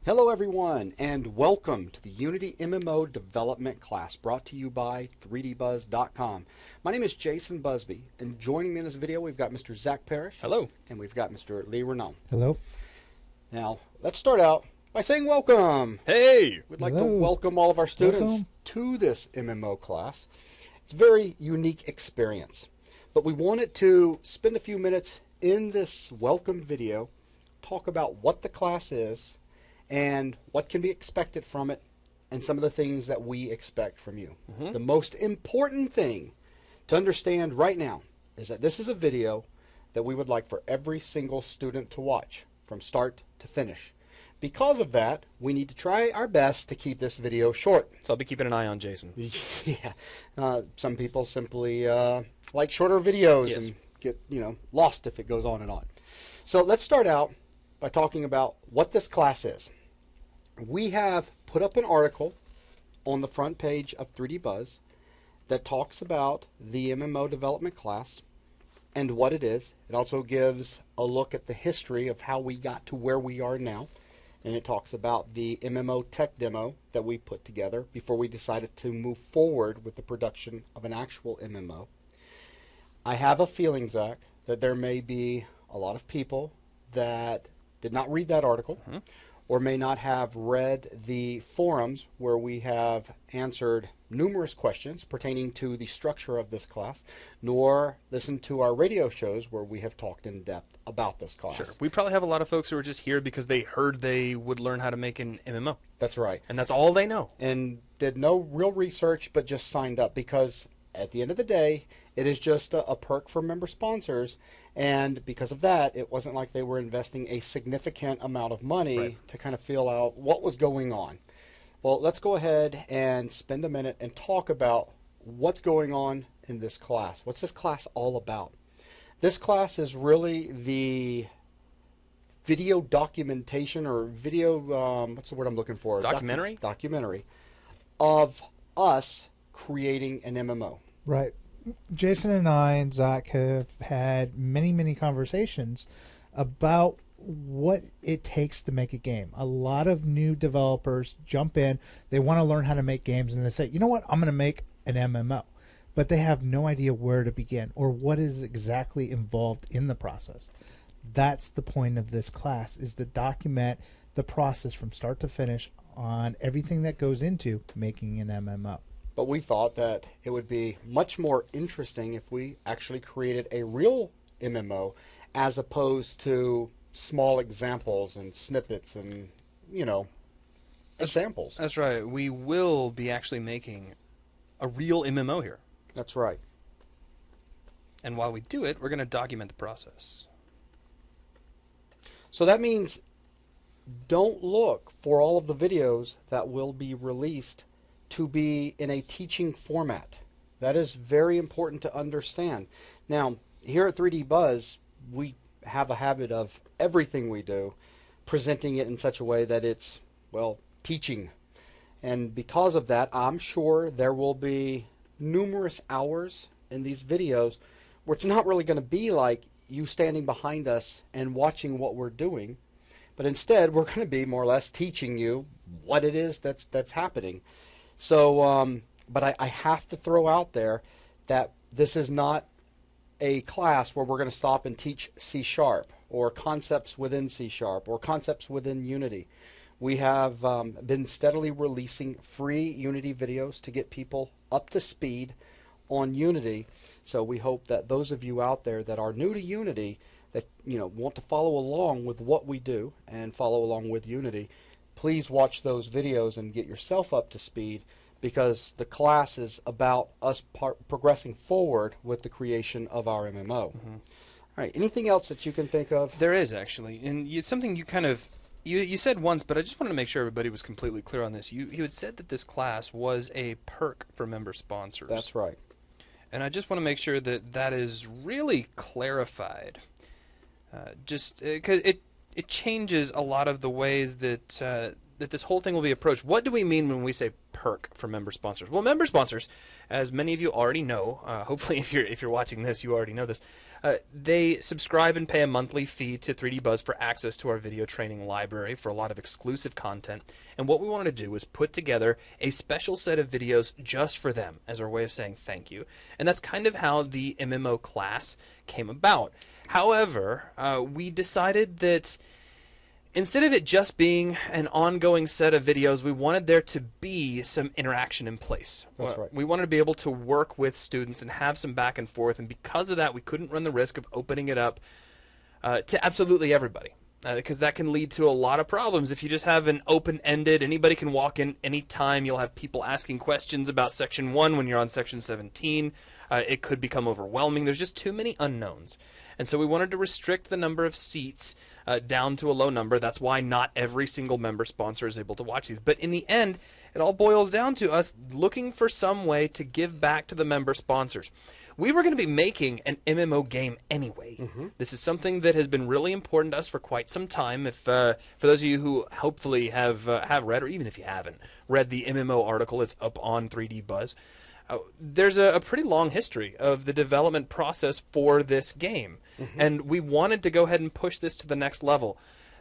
Hello everyone, and welcome to the Unity MMO development class brought to you by 3dbuzz.com. My name is Jason Busby, and joining me in this video we've got Mr. Zach Parrish. Hello. And we've got Mr. Lee Renaud. Hello. Now, let's start out by saying welcome. Hey! We'd like to welcome all of our students to this MMO class. It's a very unique experience, but we wanted to spend a few minutes in this welcome video, talk about what the class is, and what can be expected from it, and some of the things that we expect from you. The most important thing to understand right now is that this is a video that we would like for every single student to watch from start to finish. Because of that, we need to try our best to keep this video short. So I'll be keeping an eye on Jason. Yeah. Some people simply like shorter videos and get lost if it goes on and on. So let's start out by talking about what this class is. We have put up an article on the front page of 3D Buzz that talks about the MMO development class and what it is. It also gives a look at the history of how we got to where we are now. And it talks about the MMO tech demo that we put together before we decided to move forward with the production of an actual MMO. I have a feeling, Zach, that there may be a lot of people that did not read that article or may not have read the forums where we have answered numerous questions pertaining to the structure of this class, nor listened to our radio shows where we have talked in depth about this class. Sure. We probably have a lot of folks who are just here because they heard they would learn how to make an MMO. That's right. And that's all they know. And did no real research but just signed up because at the end of the day, it is just a perk for member sponsors, and because of that, it wasn't like they were investing a significant amount of money to kind of feel out what was going on. Well, let's go ahead and spend a minute and talk about what's going on in this class. What's this class all about? This class is really the video documentation or video, what's the word I'm looking for? Documentary? Documentary of us creating an MMO. Right. Jason and I and Zach have had many conversations about what it takes to make a game. A lot of new developers jump in, they want to learn how to make games, and they say, you know what, I'm going to make an MMO. But they have no idea where to begin or what is exactly involved in the process. That's the point of this class, is to document the process from start to finish on everything that goes into making an MMO. But we thought that it would be much more interesting if we actually created a real MMO as opposed to small examples and snippets and, examples. That's right. We will be actually making a real MMO here. That's right. And while we do it, we're going to document the process. So that means don't look for all of the videos that will be released to be in a teaching format. That is very important to understand. Now, here at 3D Buzz, we have a habit of everything we do presenting it in such a way that it's, well, teaching. And because of that, I'm sure there will be numerous hours in these videos where it's not really going to be like you standing behind us and watching what we're doing, but instead we're going to be more or less teaching you what it is that's happening. So, but I have to throw out there that this is not a class where we're going to stop and teach C# or concepts within C# or concepts within Unity. We have been steadily releasing free Unity videos to get people up to speed on Unity. So we hope that those of you out there that are new to Unity, that want to follow along with what we do and follow along with Unity, please watch those videos and get yourself up to speed, because the class is about us progressing forward with the creation of our MMO. All right, anything else that you can think of? There is, actually. And it's something you kind of... You said once, but I just wanted to make sure everybody was completely clear on this. You had said that this class was a perk for member sponsors. That's right. And I just want to make sure that that is really clarified. Just because it changes a lot of the ways that that this whole thing will be approached. What do we mean when we say perk for member sponsors? Well, member sponsors, as many of you already know, hopefully if you're watching this, you already know this. They subscribe and pay a monthly fee to 3D Buzz for access to our video training library for a lot of exclusive content. And what we wanted to do was put together a special set of videos just for them as our way of saying thank you. And that's kind of how the MMO class came about. However, we decided that instead of it just being an ongoing set of videos, we wanted there to be some interaction in place. That's right. We wanted to be able to work with students and have some back and forth, and because of that, we couldn't run the risk of opening it up to absolutely everybody, because that can lead to a lot of problems. If you just have an open-ended, anybody can walk in anytime, you'll have people asking questions about Section 1 when you're on Section 17. It could become overwhelming. There's just too many unknowns. And so we wanted to restrict the number of seats down to a low number. That's why not every single member sponsor is able to watch these. But in the end, it all boils down to us looking for some way to give back to the member sponsors. We were going to be making an MMO game anyway. This is something that has been really important to us for quite some time. If for those of you who hopefully have read, or even if you haven't read the MMO article, it's up on 3D Buzz. There's a pretty long history of the development process for this game, and we wanted to go ahead and push this to the next level.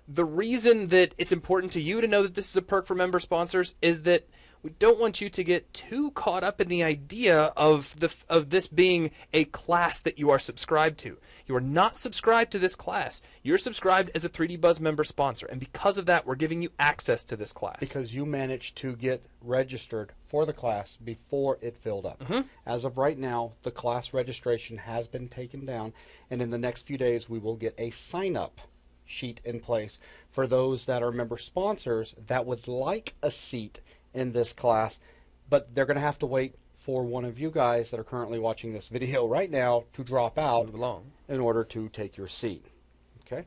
The reason that it's important to you to know that this is a perk for member sponsors is that we don't want you to get too caught up in the idea of this being a class that you are subscribed to. You are not subscribed to this class. You're subscribed as a 3D Buzz member sponsor, and because of that, we're giving you access to this class. Because you managed to get registered for the class before it filled up. As of right now, the class registration has been taken down, and in the next few days, we will get a sign-up sheet in place for those that are member sponsors that would like a seat in this class, but they're going to have to wait for one of you guys that are currently watching this video right now to drop out in order to take your seat. Okay?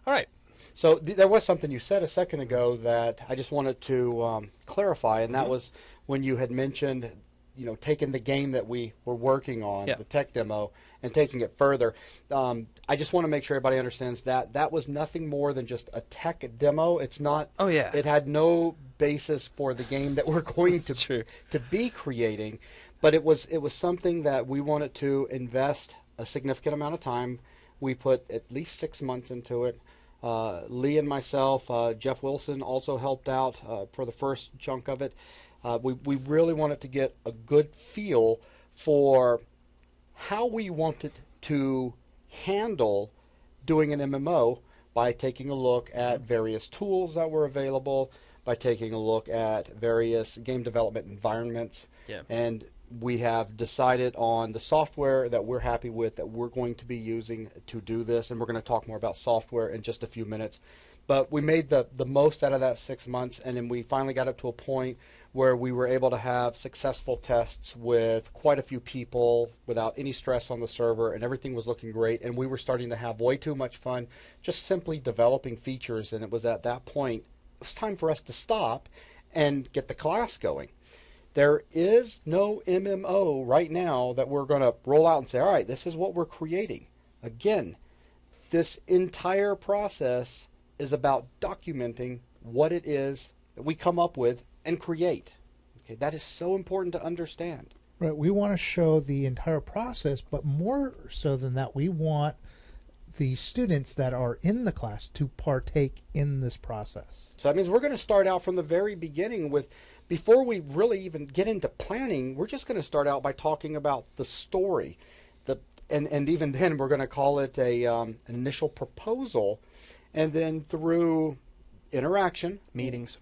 All right. So there was something you said a second ago that I just wanted to clarify, and that was when you had mentioned, you know, taking the game that we were working on, the tech demo, and taking it further. I just want to make sure everybody understands that that was nothing more than just a tech demo. It's not. Oh yeah. It had no basis for the game that we're going to be creating, but it was something that we wanted to invest a significant amount of time. We put at least 6 months into it. Lee and myself, Jeff Wilson also helped out for the first chunk of it. We really wanted to get a good feel for how we wanted to handle doing an MMO by taking a look at various tools that were available, by taking a look at various game development environments, and we have decided on the software that we're happy with that we're going to be using to do this, and we're going to talk more about software in just a few minutes. But we made the most out of that 6 months, and then we finally got up to a point where we were able to have successful tests with quite a few people without any stress on the server, and everything was looking great, and we were starting to have way too much fun just simply developing features, and it was at that point it was time for us to stop and get the class going. There is no MMO right now that we're going to roll out and say, all right, this is what we're creating. Again, this entire process is about documenting what it is that we come up with and create. Okay, that is so important to understand. Right, we want to show the entire process, but more so than that, we want the students that are in the class to partake in this process. So that means we're going to start out from the very beginning with, before we really even get into planning, we're just going to start out by talking about the story. And even then, we're going to call it an initial proposal, and then through interaction, meetings,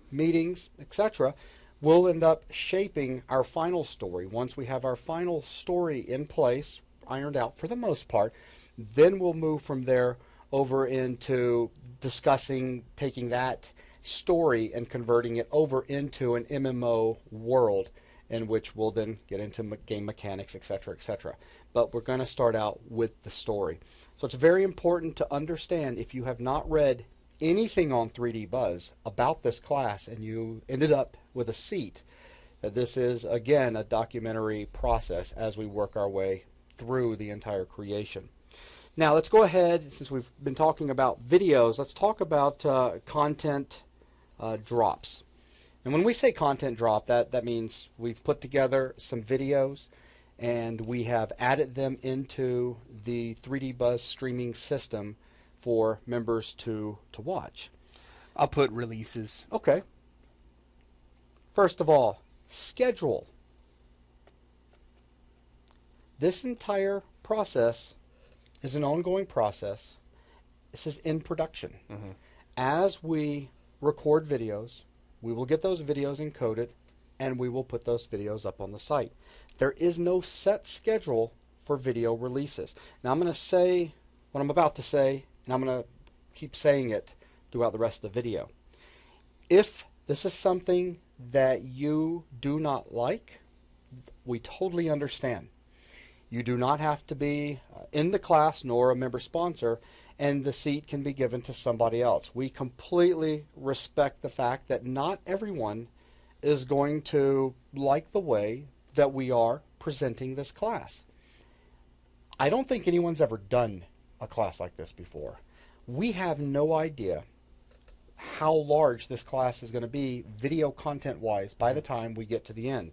etc., we'll end up shaping our final story. Once we have our final story in place, ironed out for the most part, then we'll move from there over into discussing taking that story and converting it over into an MMO world, in which we'll then get into game mechanics, etc., etc. But we're going to start out with the story. So it's very important to understand, if you have not read anything on 3D Buzz about this class and you ended up with a seat, that this is, again, a documentary process as we work our way through the entire creation. Now let's go ahead, since we've been talking about videos, let's talk about content drops. And when we say content drop, that means we've put together some videos, and we have added them into the 3D Buzz streaming system for members to watch. I'll put releases. Okay. First of all, schedule. This entire process is an ongoing process. This is in production. Mm-hmm. As we record videos, we will get those videos encoded, and we will put those videos up on the site. There is no set schedule for video releases. Now I'm going to say what I'm about to say, and I'm going to keep saying it throughout the rest of the video. If this is something that you do not like, we totally understand. You do not have to be in the class nor a member sponsor, and the seat can be given to somebody else. We completely respect the fact that not everyone is going to like the way that we are presenting this class. I don't think anyone's ever done a class like this before. We have no idea how large this class is going to be video content-wise by the time we get to the end.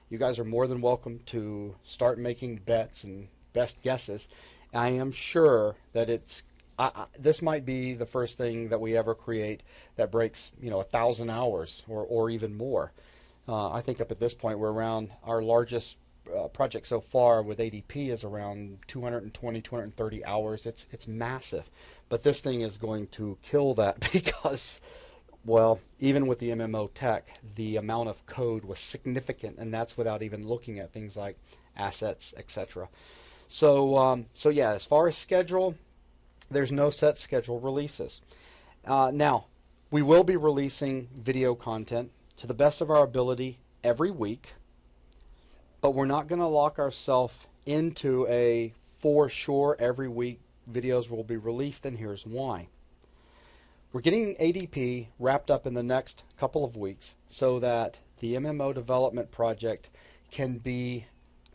You guys are more than welcome to start making bets and best guesses. I am sure that this might be the first thing that we ever create that breaks 1,000 hours or even more. I think up at this point we're around our largest project so far with ADP is around 220, 230 hours. It's massive. But this thing is going to kill that because, well, even with the MMO tech, the amount of code was significant, and that's without even looking at things like assets, etc. So yeah, as far as schedule, there's no set schedule releases. Now, we will be releasing video content to the best of our ability every week, but we're not going to lock ourselves into a for sure every week videos will be released, and here's why. We're getting ADP wrapped up in the next couple of weeks so that the MMO development project can be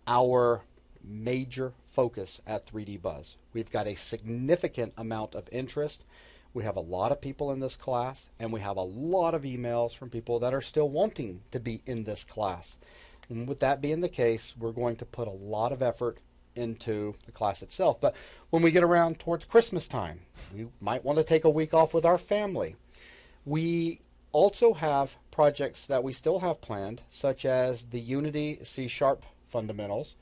our major focus at 3D Buzz. We've got a significant amount of interest. We have a lot of people in this class, and we have a lot of emails from people that are still wanting to be in this class. And with that being the case, we're going to put a lot of effort into the class itself. But when we get around towards Christmas time, we might want to take a week off with our family. We also have projects that we still have planned, such as the Unity C# fundamentals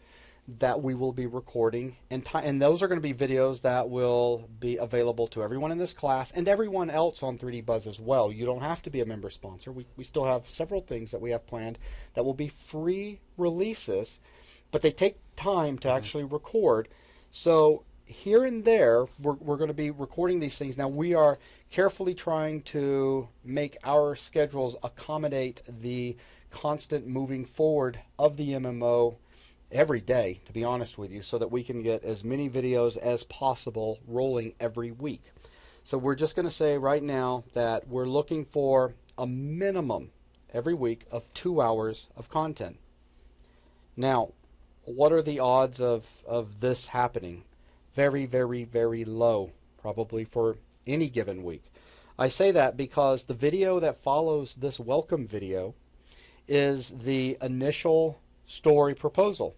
that we will be recording, and those are going to be videos that will be available to everyone in this class and everyone else on 3D Buzz as well. You don't have to be a member sponsor. We still have several things that we have planned that will be free releases, but they take time to actually record. So here and there, we're going to be recording these things. Now, we are carefully trying to make our schedules accommodate the constant moving forward of the MMO every day, to be honest with you, so that we can get as many videos as possible rolling every week. So we're just going to say right now that we're looking for a minimum every week of 2 hours of content. Now, what are the odds of this happening? Very, very, very low, probably for any given week. I say that because the video that follows this welcome video is the initial story proposal.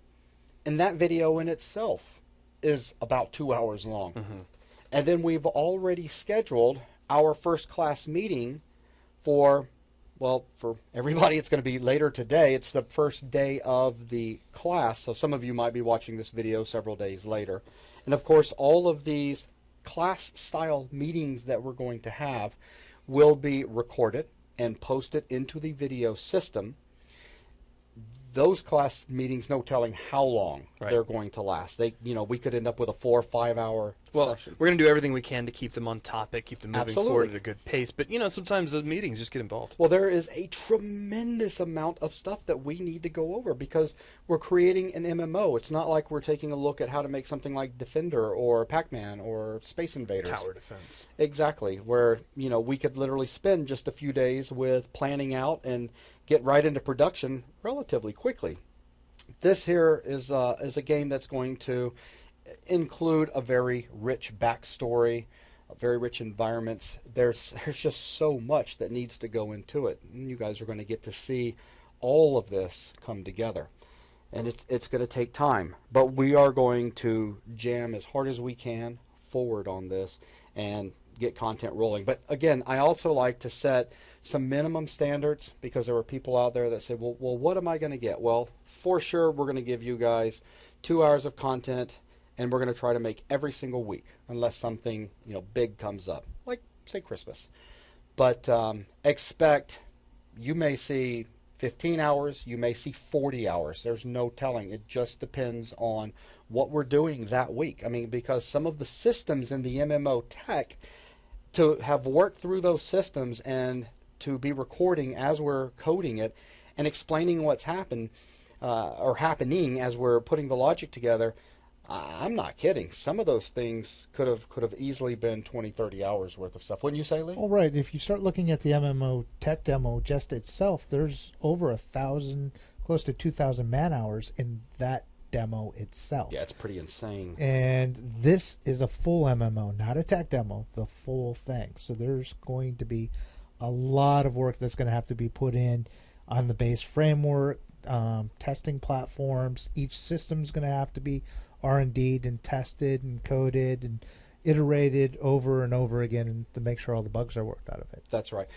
And that video in itself is about 2 hours long. Mm-hmm. And then we've already scheduled our first class meeting for everybody, it's going to be later today. It's the first day of the class, so some of you might be watching this video several days later. And of course, all of these class-style meetings that we're going to have will be recorded and posted into the video system. Those class meetings, no telling how long they're going to last. We could end up with a 4 or 5 hour session. We're going to do everything we can to keep them on topic, keep them moving forward at a good pace. But, sometimes the meetings just get involved. Well, there is a tremendous amount of stuff that we need to go over because we're creating an MMO. It's not like we're taking a look at how to make something like Defender or Pac-Man or Space Invaders. Tower defense. Exactly, where, we could literally spend just a few days with planning out and get right into production relatively quickly. This here is a game that's going to include a very rich backstory, very rich environments. There's just so much that needs to go into it. And you guys are going to get to see all of this come together. and it's going to take time. But we are going to jam as hard as we can forward on this and get content rolling. But again, I also like to set some minimum standards, because there are people out there that say, well, what am I going to get? Well, for sure, we're going to give you guys 2 hours of content, and we're going to try to make every single week, unless something big comes up, like say Christmas. But expect, you may see 15 hours, you may see 40 hours. There's no telling. It just depends on what we're doing that week. I mean, because some of the systems in the MMO tech, to have worked through those systems and to be recording as we're coding it and explaining what's happened or happening as we're putting the logic together, I'm not kidding. Some of those things could have easily been 20, 30 hours worth of stuff. Wouldn't you say, Lee? All right. If you start looking at the MMO tech demo just itself, there's over 1,000, close to 2,000 man hours in that demo itself. Yeah, it's pretty insane. And this is a full MMO, not a tech demo, the full thing. So there's going to be a lot of work that's going to have to be put in on the base framework, testing platforms. Each system's going to have to be R&D'd and tested and coded and iterated over and over again to make sure all the bugs are worked out of it. That's right.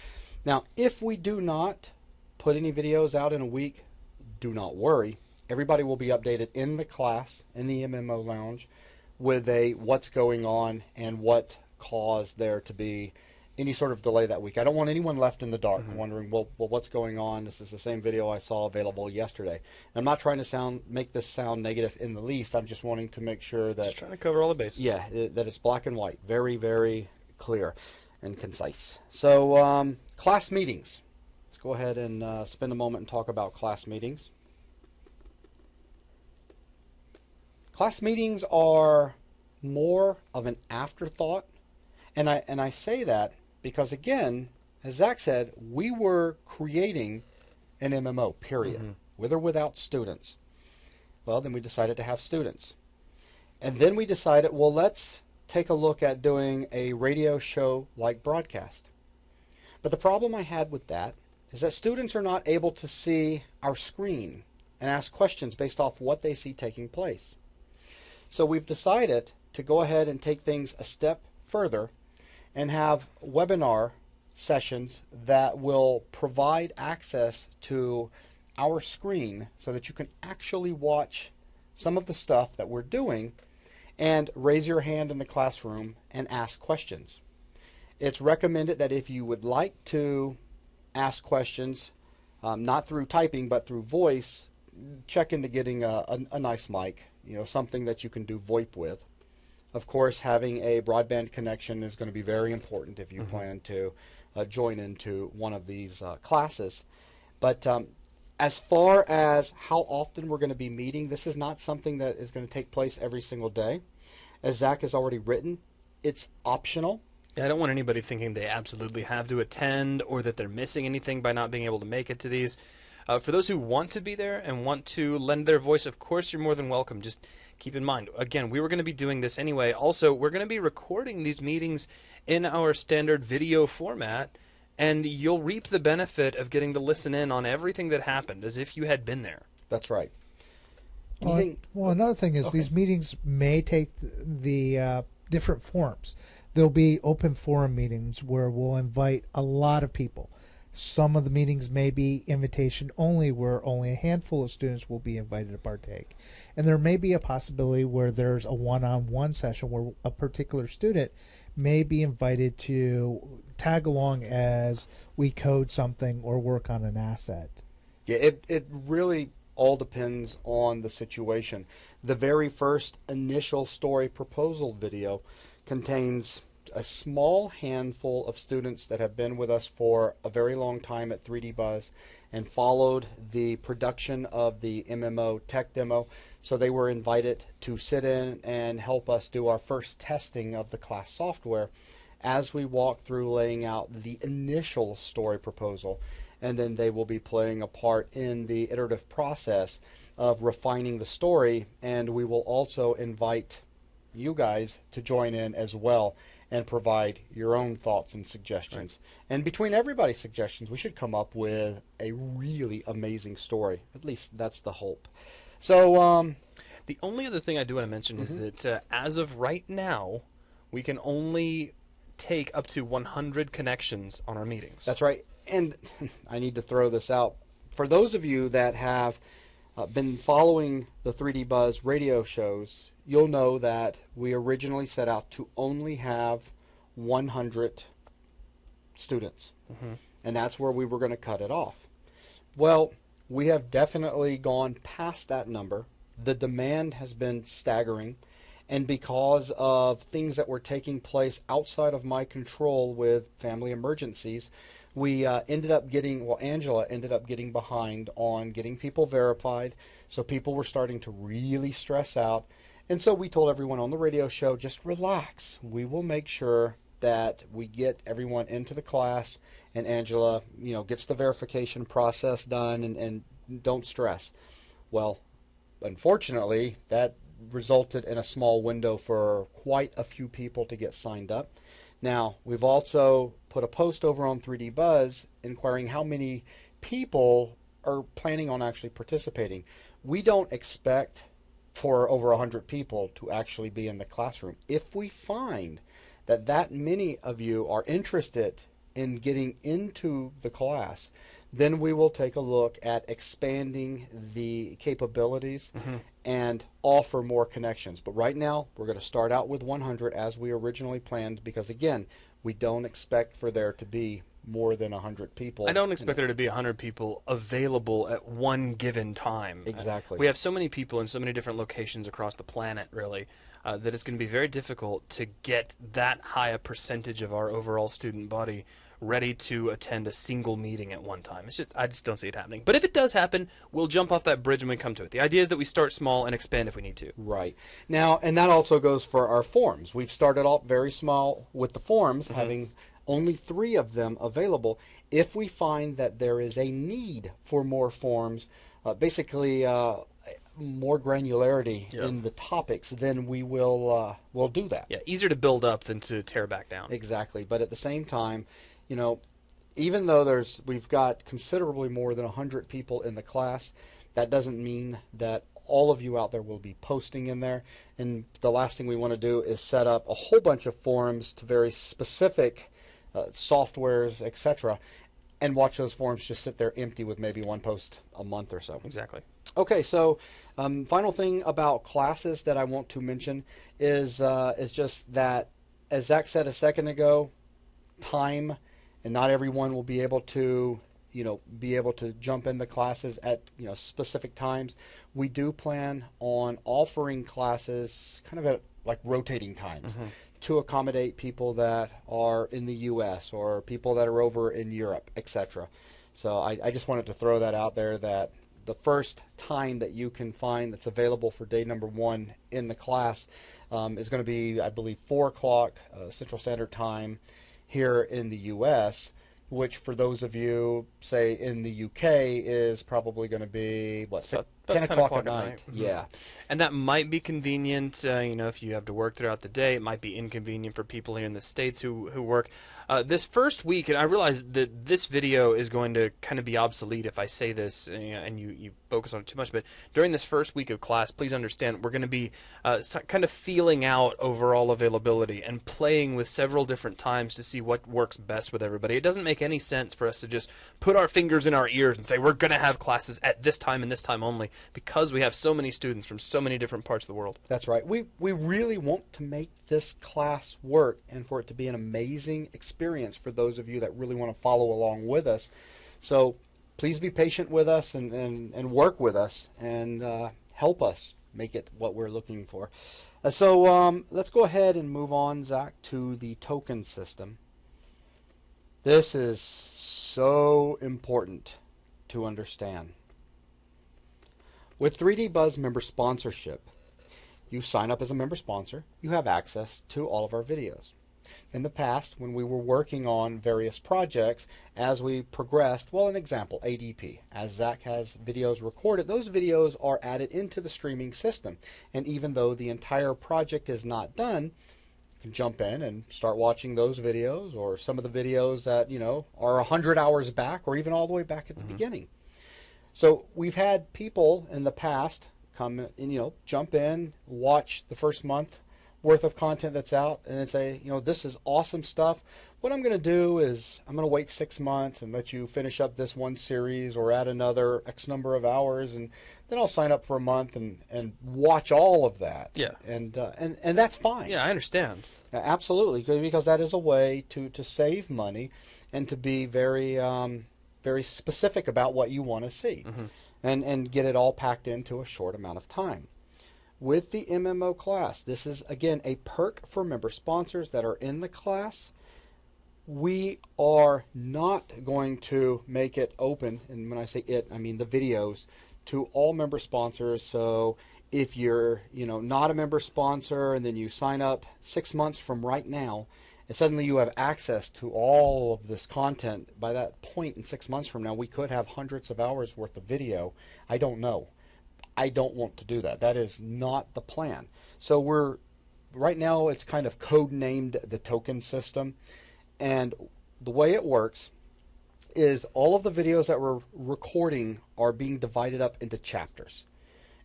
Now, if we do not put any videos out in a week, do not worry. Everybody will be updated in the class, in the MMO lounge, with a what's going on and what caused there to be any sort of delay that week. I don't want anyone left in the dark wondering, well, what's going on? This is the same video I saw available yesterday. And I'm not trying to make this sound negative in the least. I'm just wanting to make sure that... Just trying to cover all the bases. Yeah, that it's black and white. Very, very clear and concise. So, class meetings. Let's go ahead and spend a moment and talk about class meetings. Class meetings are more of an afterthought. And I say that because, again, as Zach said, we were creating an MMO, period, with or without students. Well, then we decided to have students. And then we decided, well, let's take a look at doing a radio show like broadcast. But the problem I had with that is that students are not able to see our screen and ask questions based off what they see taking place. So we've decided to go ahead and take things a step further and have webinar sessions that will provide access to our screen so that you can actually watch some of the stuff that we're doing and raise your hand in the classroom and ask questions. It's recommended that if you would like to ask questions, not through typing but through voice, check into getting a nice mic, something that you can do VoIP with. Of course, having a broadband connection is going to be very important if you plan to join into one of these classes. But as far as how often we're going to be meeting, this is not something that is going to take place every single day. As Zach has already written, it's optional. Yeah, I don't want anybody thinking they absolutely have to attend or that they're missing anything by not being able to make it to these. For those who want to be there and want to lend their voice, of course, you're more than welcome. Just keep in mind, again, we were going to be doing this anyway. Also, we're going to be recording these meetings in our standard video format, and you'll reap the benefit of getting to listen in on everything that happened as if you had been there. That's right. Well, another thing is these meetings may take the different forms. There'll be open forum meetings where we'll invite a lot of people. Some of the meetings may be invitation only, where only a handful of students will be invited to partake. And there may be a possibility where there's a one-on-one session where a particular student may be invited to tag along as we code something or work on an asset. Yeah, it really all depends on the situation. The very first initial story proposal video contains a small handful of students that have been with us for a very long time at 3D Buzz and followed the production of the MMO tech demo. So they were invited to sit in and help us do our first testing of the class software as we walk through laying out the initial story proposal. And then they will be playing a part in the iterative process of refining the story. And we will also invite you guys to join in as well and provide your own thoughts and suggestions. Right. And between everybody's suggestions, we should come up with a really amazing story. At least that's the hope. So, The only other thing I do want to mention is that as of right now, we can only take up to 100 connections on our meetings. that's right. And I need to throw this out. For those of you that have been following the 3D Buzz radio shows, you'll know that we originally set out to only have 100 students. And that's where we were going to cut it off. Well, we have definitely gone past that number. The demand has been staggering. And because of things that were taking place outside of my control with family emergencies, we ended up getting, well, Angela ended up getting behind on getting people verified. So people were starting to really stress out. And so we told everyone on the radio show, just relax. We will make sure that we get everyone into the class, and Angela, gets the verification process done, and don't stress. Well, unfortunately, that resulted in a small window for quite a few people to get signed up. Now, we've also put a post over on 3D Buzz inquiring how many people are planning on actually participating. We don't expect for over 100 people to actually be in the classroom. If we find that many of you are interested in getting into the class, then we will take a look at expanding the capabilities and offer more connections. But right now, we're going to start out with 100 as we originally planned, because again, we don't expect for there to be more than 100 people. I don't expect there to be 100 people available at one given time. Exactly. We have so many people in so many different locations across the planet, really, that it's going to be very difficult to get that high a percentage of our overall student body ready to attend a single meeting at one time. I just don't see it happening. But if it does happen, we'll jump off that bridge when we come to it. The idea is that we start small and expand if we need to. Right. Now, and that also goes for our forms. We've started off very small with the forms, having only 3 of them available. If we find that there is a need for more forms, basically more granularity in the topics, then we will we'll do that. Yeah, easier to build up than to tear back down. Exactly. But at the same time, even though we've got considerably more than 100 people in the class, that doesn't mean that all of you out there will be posting in there. And the last thing we want to do is set up a whole bunch of forums to very specific softwares, etc., and watch those forums just sit there empty with maybe one post a month or so. Exactly. Okay, so final thing about classes that I want to mention is just that, as Zach said a second ago, time, and not everyone will be able to jump in the classes at specific times. We do plan on offering classes kind of at like rotating times to accommodate people that are in the U.S. or people that are over in Europe, etc. So I just wanted to throw that out there, that the first time that you can find that's available for day number 1 in the class is going to be, I believe, 4 o'clock Central Standard Time here in the U.S., which for those of you, say, in the UK is probably going to be, what, 10 o'clock at night. Yeah. And that might be convenient, if you have to work throughout the day. It might be inconvenient for people here in the States who work. This first week, and I realize that this video is going to kind of be obsolete if I say this and you focus on it too much, but during this first week of class, please understand we're going to be kind of feeling out overall availability and playing with several different times to see what works best with everybody. It doesn't make any sense for us to just put our fingers in our ears and say we're going to have classes at this time and this time only, because we have so many students from so many different parts of the world. That's right. We really want to make this class work and for it to be an amazing experience for those of you that really want to follow along with us. So please be patient with us and work with us and help us make it what we're looking for. So let's go ahead and move on, Zach, to the token system. This is so important to understand. With 3D Buzz member sponsorship, you sign up as a member sponsor, you have access to all of our videos. In the past, when we were working on various projects, as we progressed, well, an example, ADP. As Zach has videos recorded, those videos are added into the streaming system. And even though the entire project is not done, you can jump in and start watching those videos, or some of the videos that, are 100 hours back, or even all the way back at the beginning. So we've had people in the past come and, jump in, watch the first month worth of content that's out, and then say, this is awesome stuff. What I'm going to do is I'm going to wait 6 months and let you finish up this one series or add another X number of hours, and then I'll sign up for a month and watch all of that. Yeah. And that's fine. Yeah, I understand. Absolutely, because that is a way to save money and to be very very specific about what you want to see, and get it all packed into a short amount of time. With the MMO class, this is, again, a perk for member sponsors that are in the class. We are not going to make it open, and when I say it, I mean the videos, to all member sponsors. So if you're not a member sponsor and then you sign up 6 months from right now, and suddenly you have access to all of this content, by that point in 6 months from now, we could have hundreds of hours worth of video. I don't know. I don't want to do that. That is not the plan. So right now it's kind of code named the token system. And the way it works is all of the videos that we're recording are being divided up into chapters.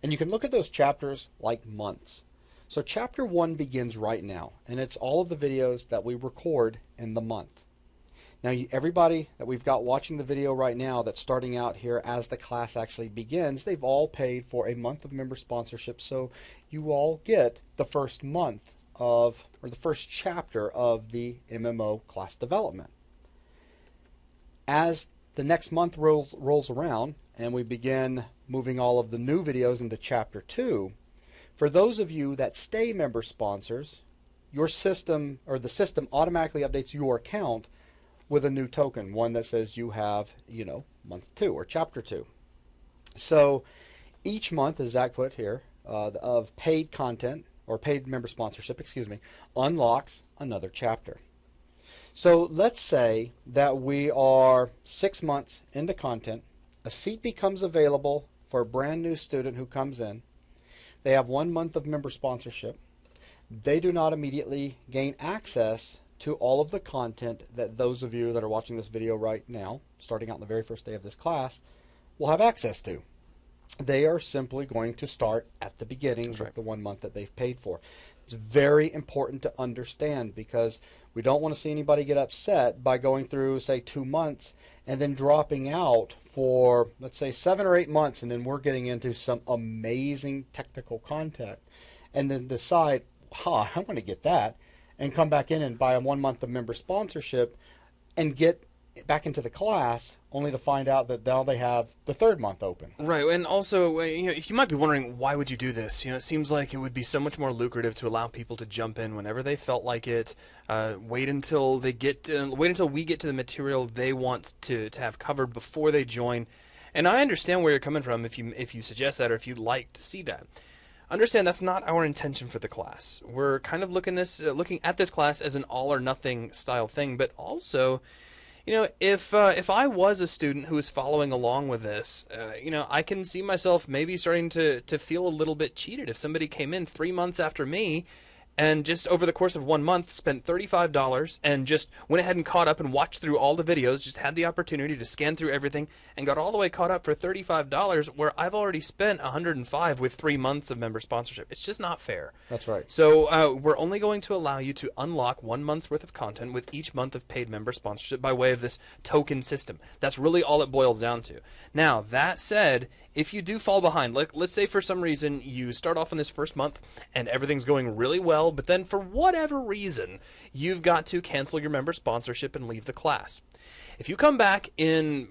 And you can look at those chapters like months. So chapter 1 begins right now, and it's all of the videos that we record in the month. Now, everybody that we've got watching the video right now that's starting out here as the class actually begins, they've all paid for a month of member sponsorship, so you all get the first month or the first chapter of the MMO class development. As the next month rolls around and we begin moving all of the new videos into chapter 2, for those of you that stay member sponsors, your system, or the system, automatically updates your account with a new token, one that says you have, month 2 or chapter 2. So each month, as Zach put here, of paid content, or paid member sponsorship, unlocks another chapter. So let's say that we are 6 months into content, a seat becomes available for a brand new student who comes in. They have 1 month of member sponsorship. They do not immediately gain access to all of the content that those of you that are watching this video right now, starting out on the very first day of this class, will have access to. They are simply going to start at the beginning with the 1 month that they've paid for. It's very important to understand, because we don't want to see anybody get upset by going through, say, 2 months and then dropping out for, let's say, 7 or 8 months, and then we're getting into some amazing technical content, and then decide, I want to get that, and come back in and buy a 1 month of member sponsorship and get back into the class, only to find out that now they have the 3rd month open. Right, and also, if you might be wondering, why would you do this? It seems like it would be so much more lucrative to allow people to jump in whenever they felt like it. Wait until we get to the material they want to have covered before they join. And I understand where you're coming from if you suggest that, or if you'd like to see that. Understand that's not our intention for the class. We're kind of looking at this class as an all or nothing style thing, but also, if I was a student who was following along with this, I can see myself maybe starting to feel a little bit cheated if somebody came in 3 months after me and just over the course of 1 month spent $35 and just went ahead and caught up and watched through all the videos, just had the opportunity to scan through everything and got all the way caught up for $35, where I've already spent $105 with 3 months of member sponsorship. It's just not fair. That's right. So we're only going to allow you to unlock 1 month's worth of content with each month of paid member sponsorship by way of this token system. That's really all it boils down to. Now, that said, if you do fall behind, let's say for some reason you start off in this first month and everything's going really well, but then for whatever reason you've got to cancel your member sponsorship and leave the class. If you come back in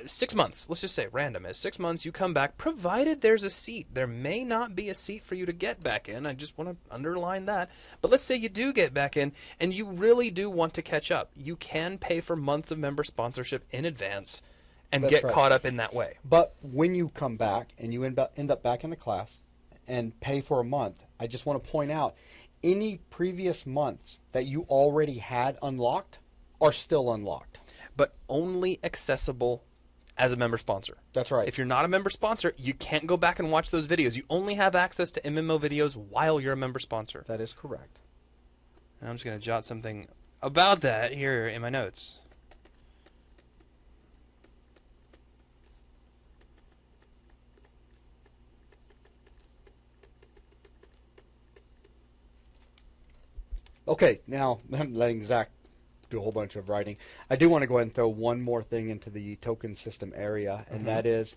6 months, let's just say random, as 6 months you come back, provided there's a seat. There may not be a seat for you to get back in. I just want to underline that. But let's say you do get back in and you really do want to catch up. You can pay for months of member sponsorship in advance and get caught up in that way. But when you come back and you end up back in the class and pay for a month, I just want to point out, any previous months that you already had unlocked are still unlocked. But only accessible as a member sponsor. That's right. If you're not a member sponsor, you can't go back and watch those videos. You only have access to MMO videos while you're a member sponsor. That is correct. And I'm just going to jot something about that here in my notes. Okay, now I'm letting Zach do a whole bunch of writing. I do want to go ahead and throw one more thing into the token system area, and that is,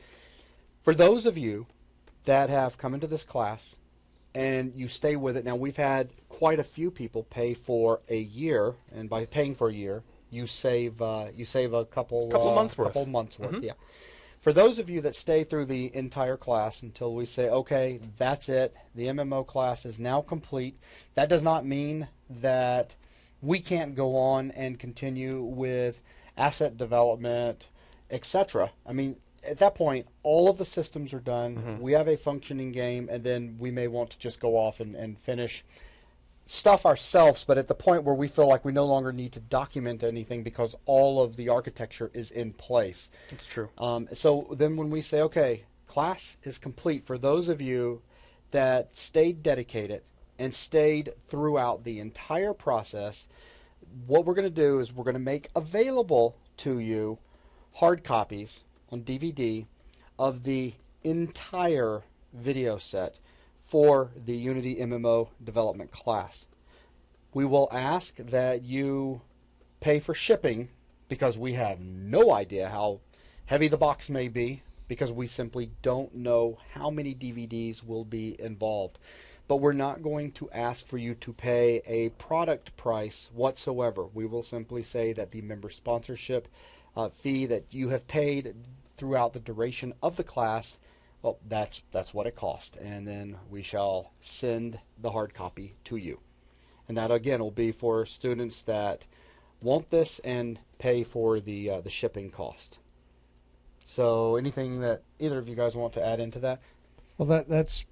for those of you that have come into this class and you stay with it. Now, we've had quite a few people pay for a year, and by paying for a year, you save a couple months worth. Couple months worth, yeah. For those of you that stay through the entire class until we say, okay, that's it, the MMO class is now complete, that does not mean that we can't go on and continue with asset development, etc. I mean, at that point, all of the systems are done. We have a functioning game, and then we may want to just go off and finish stuff ourselves, but at the point where we feel like we no longer need to document anything because all of the architecture is in place. It's true. So then when we say, okay, class is complete, for those of you that stayed dedicated and stayed throughout the entire process, what we're going to do is we're going to make available to you hard copies on DVD of the entire video set for the Unity MMO development class. We will ask that you pay for shipping because we have no idea how heavy the box may be, because we simply don't know how many DVDs will be involved. But we're not going to ask for you to pay a product price whatsoever. We will simply say that the member sponsorship fee that you have paid throughout the duration of the class, well, that's what it cost, and then we shall send the hard copy to you. And that, again, will be for students that want this and pay for the shipping cost. So anything that either of you guys want to add into that? Well, that's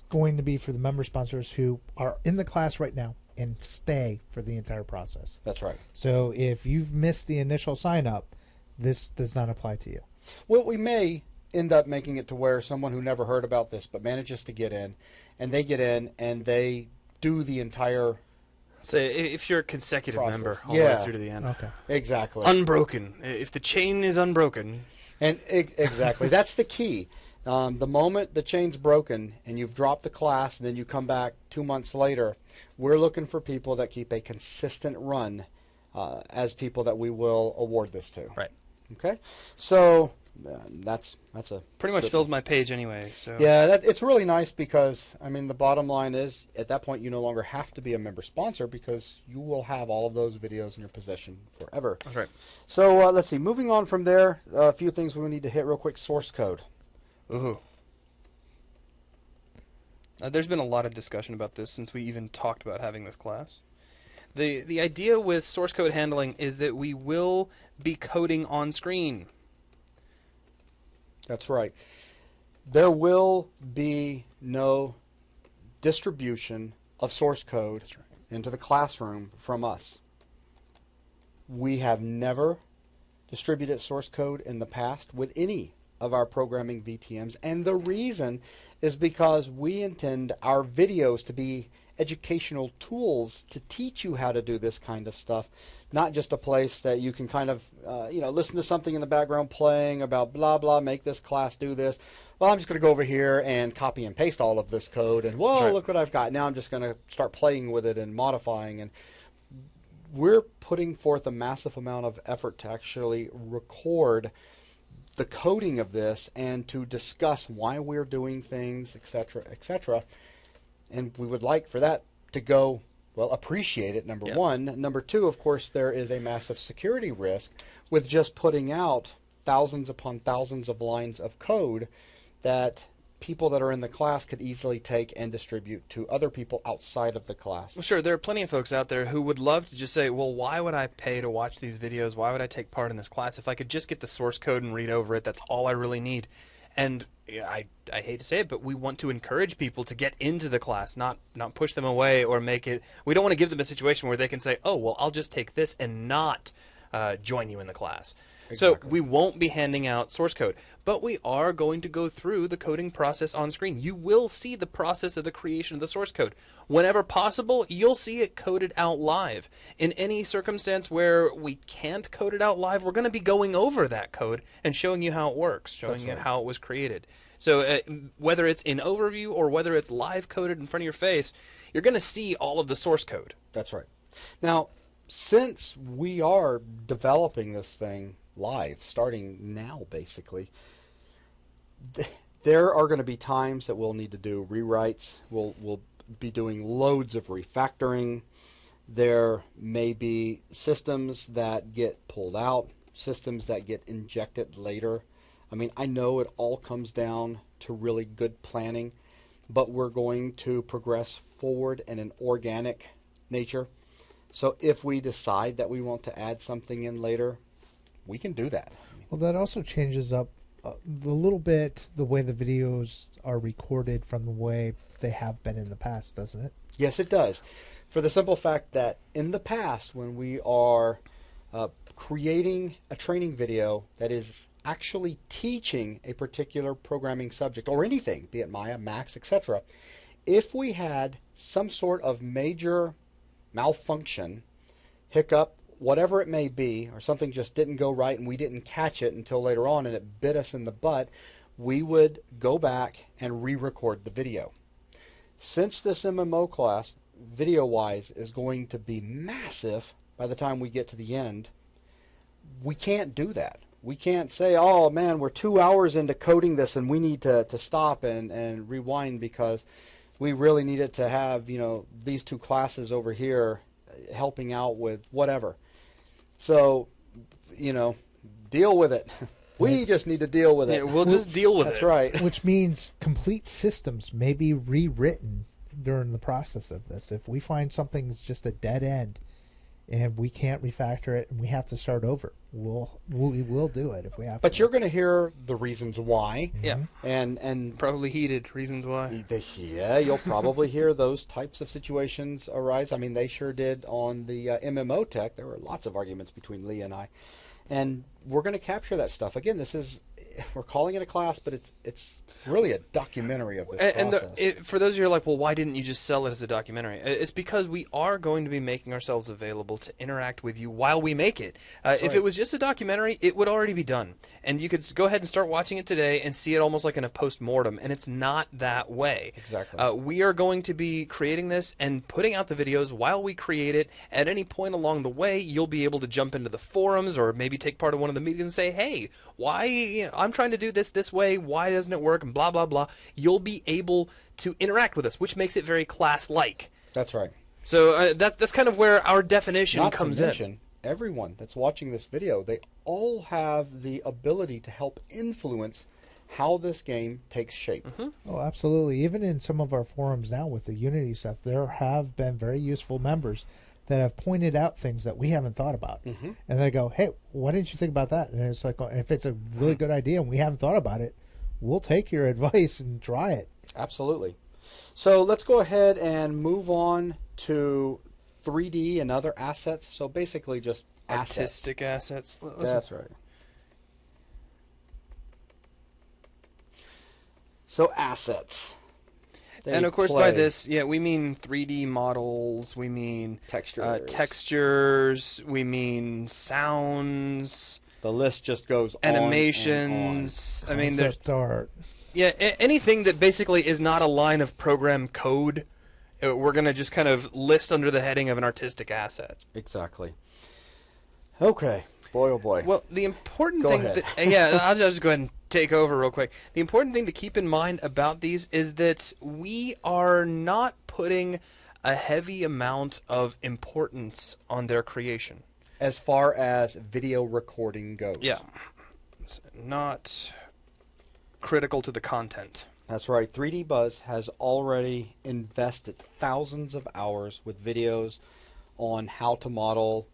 going to be for the member sponsors who are in the class right now and stay for the entire process. That's right. So if you've missed the initial sign-up, this does not apply to you. Well, we may end up making it to where someone who never heard about this but manages to get in, and they get in and they do the entire Say, if you're a consecutive process. member all the way through to the end. Okay. Exactly. Unbroken. If the chain is unbroken. And exactly. That's the key. The moment the chain's broken and you've dropped the class and then you come back 2 months later, we're looking for people that keep a consistent run as people that we will award this to. Right. Okay? So that's a Pretty much good fills my page anyway. So Yeah, it's really nice because, I mean, the bottom line is, at that point, you no longer have to be a member sponsor because you will have all of those videos in your possession forever. That's right. So let's see. Moving on from there, a few things we need to hit real quick. Source code. Ooh. There's been a lot of discussion about this since we even talked about having this class. The idea with source code handling is that we will be coding on screen. That's right. There will be no distribution of source code into the classroom from us. We have never distributed source code in the past with any of our programming VTMs, and the reason is because we intend our videos to be educational tools to teach you how to do this kind of stuff, not just a place that you can kind of listen to something in the background playing about blah blah, make this class do this. Well, I'm just going to go over here and copy and paste all of this code, and whoa, look what I've got. Now I'm just going to start playing with it and modifying, and we're putting forth a massive amount of effort to actually record the coding of this and to discuss why we're doing things, etc., etc. And we would like for that to go, well, appreciate it, number one. Number two, of course, there is a massive security risk with just putting out thousands upon thousands of lines of code that people that are in the class could easily take and distribute to other people outside of the class. Well, sure, there are plenty of folks out there who would love to just say, well, why would I pay to watch these videos? Why would I take part in this class? If I could just get the source code and read over it, that's all I really need. And I hate to say it, but we want to encourage people to get into the class, not push them away or make it. We don't want to give them a situation where they can say, oh, well, I'll just take this and not join you in the class. Exactly. So we won't be handing out source code, but we are going to go through the coding process on screen. You will see the process of the creation of the source code. Whenever possible, you'll see it coded out live. In any circumstance where we can't code it out live, we're going to be going over that code and showing you how it works, showing you how it was created. So whether it's in overview or whether it's live coded in front of your face, you're going to see all of the source code. That's right. Now, since we are developing this thing live, starting now basically, there are going to be times that we'll need to do rewrites. We'll be doing loads of refactoring. There may be systems that get pulled out, systems that get injected later. I mean, I know it all comes down to really good planning, but we're going to progress forward in an organic nature. So if we decide that we want to add something in later, we can do that. Well, that also changes up a little bit the way the videos are recorded from the way they have been in the past, doesn't it? Yes, it does. For the simple fact that in the past, when we are creating a training video that is actually teaching a particular programming subject or anything, be it Maya, Max, etc., if we had some sort of major malfunction, hiccup, whatever it may be, or something just didn't go right and we didn't catch it until later on and it bit us in the butt, we would go back and re-record the video. Since this MMO class, video-wise, is going to be massive by the time we get to the end, we can't do that. We can't say, oh man, we're 2 hours into coding this and we need to stop and rewind because we really needed to have, you know, these two classes over here helping out with whatever. So, you know, deal with it. We just need to deal with it. Yeah, we'll just deal with it. That's right. Which means complete systems may be rewritten during the process of this. If we find something that's just a dead end and we can't refactor it and we have to start over, we will do it if we have to. But you're going to hear the reasons why. Yeah. And Probably heated reasons why. yeah, you'll probably hear those types of situations arise. I mean, they sure did on the MMO tech. There were lots of arguments between Lee and I. And we're going to capture that stuff. Again, we're calling it a class, but it's really a documentary of this process. And for those of you who are like, well, why didn't you just sell it as a documentary? It's because we are going to be making ourselves available to interact with you while we make it. If it was just a documentary, it would already be done. And you could go ahead and start watching it today and see it almost like in a post-mortem, and it's not that way. Exactly. We are going to be creating this and putting out the videos while we create it. At any point along the way, you'll be able to jump into the forums or maybe take part in one of the meetings and say, hey, why I'm trying to do this way, why doesn't it work, and blah, blah, blah. You'll be able to interact with us, which makes it very class-like. That's right. So that's kind of where our definition Not comes to mention, in. everyone that's watching this video, they all have the ability to help influence how this game takes shape. Mm-hmm. Oh, absolutely. Even in some of our forums now with the Unity stuff, there have been very useful members that have pointed out things that we haven't thought about. Mm-hmm. And they go, hey, why didn't you think about that? And it's like, if it's a really good idea and we haven't thought about it, we'll take your advice and try it. Absolutely. So let's go ahead and move on to 3D and other assets. So basically just assets. Artistic assets. That's right. So assets. And of course, by this, we mean 3D models, we mean textures, we mean sounds. The list just goes animations. on and on. I mean, there's art. Yeah, anything that basically is not a line of program code, we're going to just kind of list under the heading of an artistic asset. Exactly. Okay. Boy, oh boy. Well, the important Go thing ahead. I'll just go ahead and take over real quick. The important thing to keep in mind about these is that we are not putting a heavy amount of importance on their creation. As far as video recording goes. Yeah. It's not critical to the content. That's right. 3D Buzz has already invested thousands of hours with videos on how to model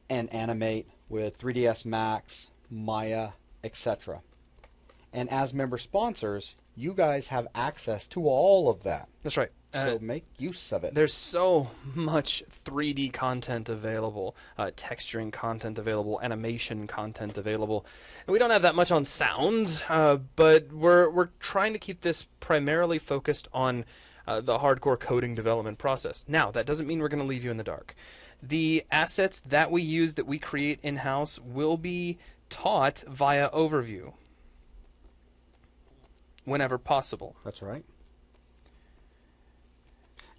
and animate with 3ds Max, Maya, etc. And as member sponsors, you guys have access to all of that. That's right. So make use of it. There's so much 3D content available, texturing content available, animation content available. And we don't have that much on sounds, but we're trying to keep this primarily focused on the hardcore coding development process. Now, that doesn't mean we're going to leave you in the dark. The assets that we use, that we create in-house, will be taught via overview whenever possible. That's right.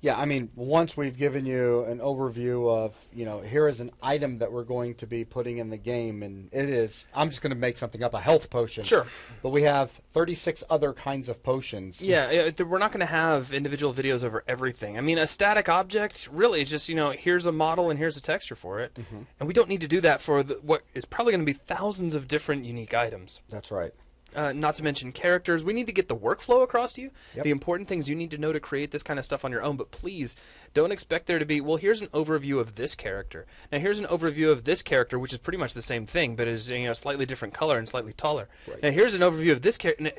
Yeah, I mean, once we've given you an overview of, here is an item that we're going to be putting in the game, and it is, I'm just going to make something up, a health potion. Sure. But we have 36 other kinds of potions. Yeah, we're not going to have individual videos over everything. I mean, a static object, really, is just, here's a model and here's a texture for it. Mm-hmm. And we don't need to do that for what is probably going to be thousands of different unique items. That's right. Not to mention characters. We need to get the workflow across to you. Yep. The important things you need to know to create this kind of stuff on your own. But please, don't expect there to be, well, here's an overview of this character. Now, here's an overview of this character, which is pretty much the same thing, but is slightly different color and slightly taller. Right. Now, here's an overview of this character.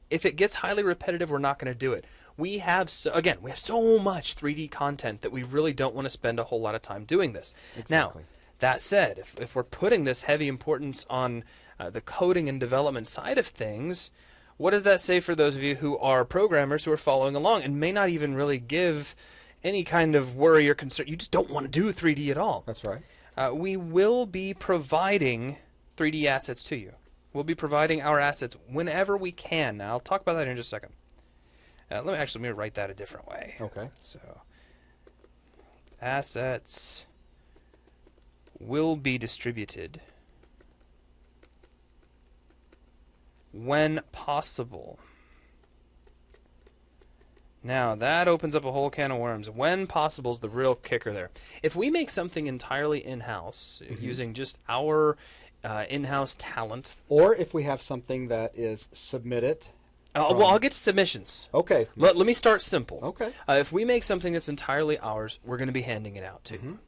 If it gets highly repetitive, we're not going to do it. We have so much 3D content that we really don't want to spend a whole lot of time doing this. Exactly. Now, that said, if we're putting this heavy importance on the coding and development side of things, what does that say for those of you who are programmers who are following along and may not even really give any kind of worry or concern? You just don't want to do 3D at all. That's right. We will be providing 3D assets to you. We'll be providing our assets whenever we can. Now, I'll talk about that in just a second. Let me write that a different way. Okay. So, assets will be distributed when possible. Now, that opens up a whole can of worms. When possible is the real kicker there. If we make something entirely in-house, using just our in-house talent... Or if we have something that is submitted... well, I'll get to submissions. Okay. Let me start simple. Okay. If we make something that's entirely ours, we're going to be handing it out to you.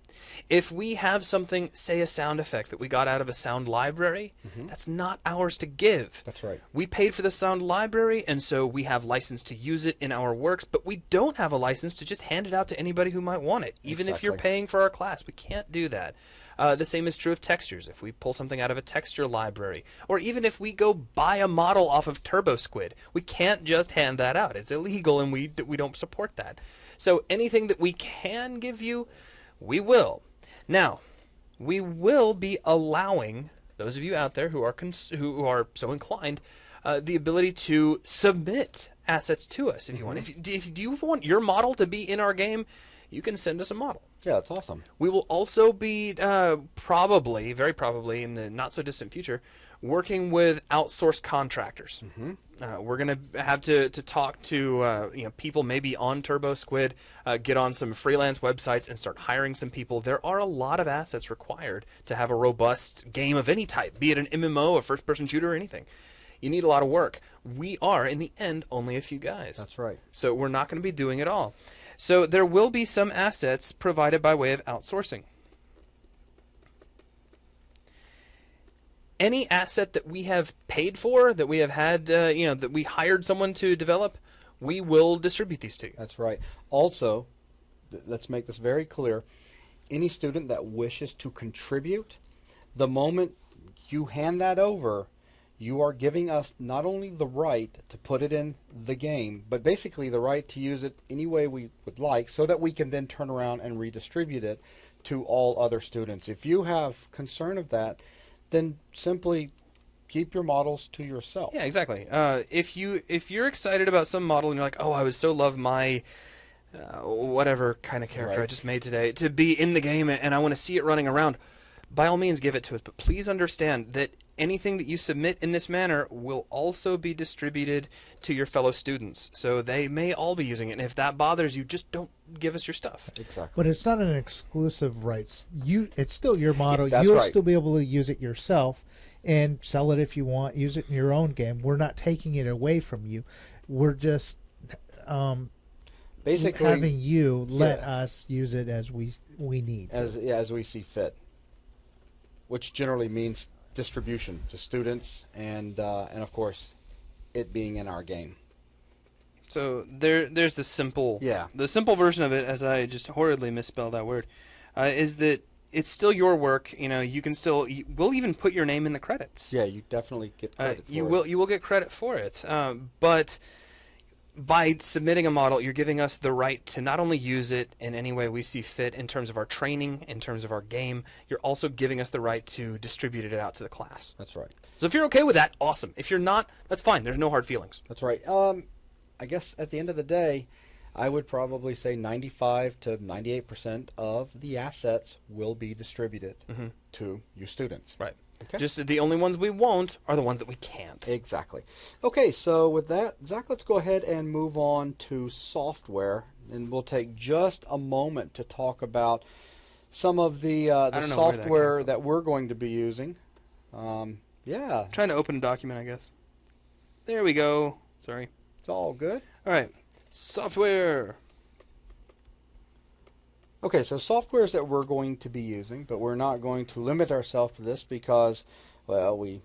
If we have something, say a sound effect that we got out of a sound library, that's not ours to give. That's right. We paid for the sound library, and so we have license to use it in our works, but we don't have a license to just hand it out to anybody who might want it, even if you're Exactly. paying for our class. We can't do that. The same is true of textures. If we pull something out of a texture library, or even if we go buy a model off of TurboSquid, we can't just hand that out. It's illegal, and we don't support that. So anything that we can give you, we will. Now, we will be allowing those of you out there who are so inclined the ability to submit assets to us if you want. If you want your model to be in our game, you can send us a model. Yeah, that's awesome. We will also be probably, very probably, in the not-so-distant future, working with outsourced contractors. We're going to have to talk to people maybe on TurboSquid, get on some freelance websites and start hiring some people. There are a lot of assets required to have a robust game of any type, be it an MMO, a first-person shooter, or anything. You need a lot of work. We are, in the end, only a few guys. That's right. So we're not going to be doing it all. So there will be some assets provided by way of outsourcing. Any asset that we have paid for, that we have had, that we hired someone to develop, we will distribute these to you. That's right. Also, let's make this very clear. Any student that wishes to contribute, the moment you hand that over, you are giving us not only the right to put it in the game, but basically the right to use it any way we would like so that we can then turn around and redistribute it to all other students. If you have concern of that, then simply keep your models to yourself. Yeah, exactly. If you're excited about some model and you're like, oh, I would so love my whatever kind of character I just made today to be in the game and I want to see it running around, by all means give it to us. But please understand that anything that you submit in this manner will also be distributed to your fellow students. So they may all be using it. And if that bothers you, just don't give us your stuff. Exactly. But it's not an exclusive rights. It's still your model. That's You'll right. still be able to use it yourself and sell it if you want. Use it in your own game. We're not taking it away from you. We're just Basically having you let us use it as we need. as we see fit, which generally means distribution to students and of course it being in our game. So there's the simple version of it, as I just horridly misspelled that word, is that it's still your work. You can still. We'll even put your name in the credits. Yeah, you definitely get credit for you it. You will get credit for it. But by submitting a model, you're giving us the right to not only use it in any way we see fit in terms of our training, in terms of our game, you're also giving us the right to distribute it out to the class. That's right. So if you're okay with that, awesome. If you're not, that's fine. There's no hard feelings. That's right. I guess at the end of the day, I would probably say 95 to 98% of the assets will be distributed to your students. Right. Okay. Just the only ones we won't are the ones that we can't. Exactly. Okay, so with that, Zach, let's go ahead and move on to software, and we'll take just a moment to talk about some of the software that we're going to be using. Yeah. Trying to open a document, I guess. There we go. Sorry. It's all good. All right. Software. Okay, so softwares that we're going to be using, but we're not going to limit ourselves to this because, well, we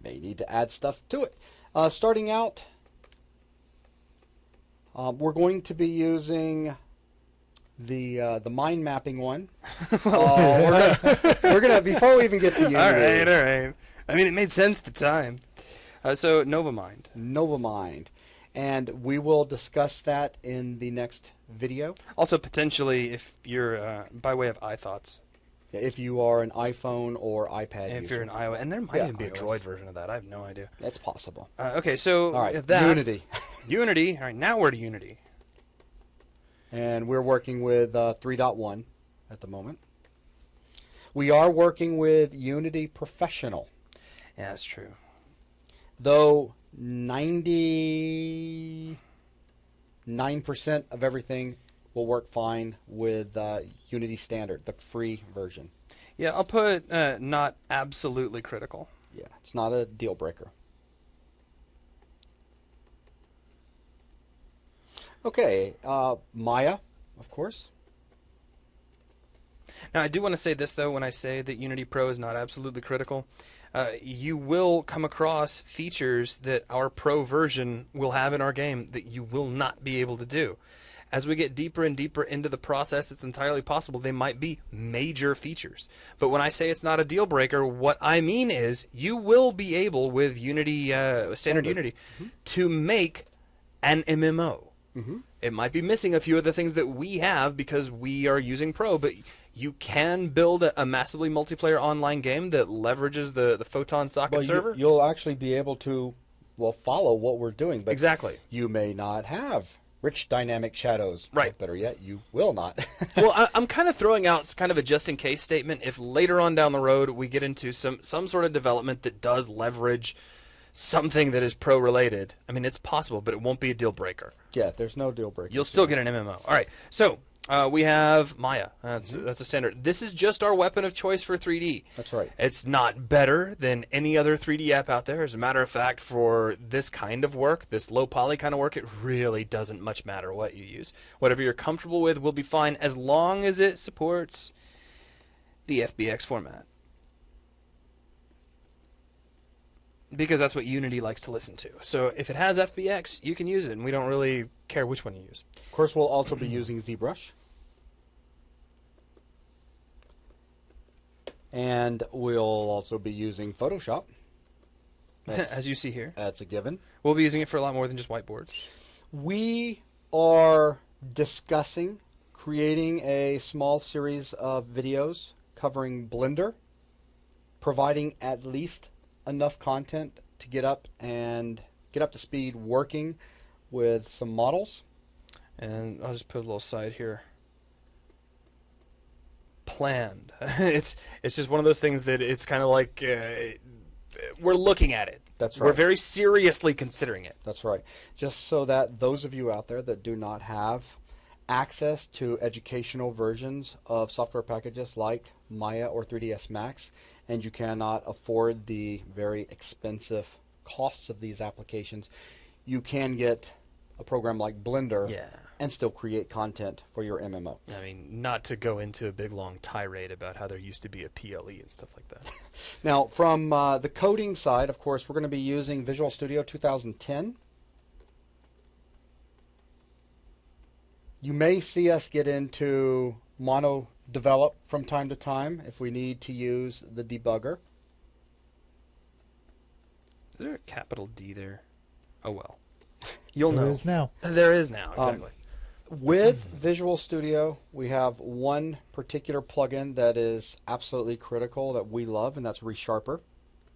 may need to add stuff to it. Starting out, we're going to be using the mind mapping one. We're gonna before we even get to Unity. All right. I mean, it made sense at the time. So NovaMind. NovaMind. And we will discuss that in the next video. Also, potentially, if you're, by way of iThoughts. If you are an iPhone or iPad If user. you're an iOS. And there might even be a Droid version of that. I have no idea. That's possible. Okay, so all right, that. Unity. Unity. All right, now we're to Unity. And we're working with 3.1 at the moment. We are working with Unity Professional. Yeah, that's true. Though 99% of everything will work fine with Unity Standard, the free version. Yeah, I'll put not absolutely critical. Yeah, it's not a deal breaker. Okay, Maya, of course. Now, I do want to say this, though, when I say that Unity Pro is not absolutely critical. You will come across features that our Pro version will have in our game that you will not be able to do. As we get deeper and deeper into the process, it's entirely possible they might be major features. But when I say it's not a deal breaker, what I mean is you will be able, with Unity, standard Unity, to make an MMO. It might be missing a few of the things that we have because we are using Pro, but you can build a massively multiplayer online game that leverages the Photon socket server. You'll actually be able to, follow what we're doing. But exactly. You may not have rich dynamic shadows. Right. Better yet, you will not. Well, I'm kind of throwing out kind of a just-in-case statement. If later on down the road we get into some sort of development that does leverage something that is Pro-related, I mean, it's possible, but it won't be a deal breaker. Yeah, there's no deal breaker. You'll still get an MMO. All right, so we have Maya. That's a standard. This is just our weapon of choice for 3D. That's right. It's not better than any other 3D app out there. As a matter of fact, for this kind of work, this low-poly kind of work, it really doesn't much matter what you use. Whatever you're comfortable with will be fine as long as it supports the FBX format. Because that's what Unity likes to listen to. So if it has FBX, you can use it, and we don't really care which one you use. Of course, we'll also be using ZBrush. And we'll also be using Photoshop. As you see here. That's a given. We'll be using it for a lot more than just whiteboards. We are discussing creating a small series of videos covering Blender, providing at least enough content to get up to speed working with some models. And I'll just put a little side here. Planned. It's just one of those things that it's kind of like we're looking at it. That's right. We're very seriously considering it. That's right. Just so that those of you out there that do not have access to educational versions of software packages like Maya or 3ds Max, and you cannot afford the very expensive costs of these applications, you can get a program like Blender and still create content for your MMO. I mean, not to go into a big long tirade about how there used to be a PLE and stuff like that. Now, from the coding side, of course, we're going to be using Visual Studio 2010. You may see us get into mono develop from time to time if we need to use the debugger. Is there a capital D there? Oh, well. You'll know. There is now. There is now, exactly. With Visual Studio, we have one particular plugin that is absolutely critical that we love, and that's ReSharper.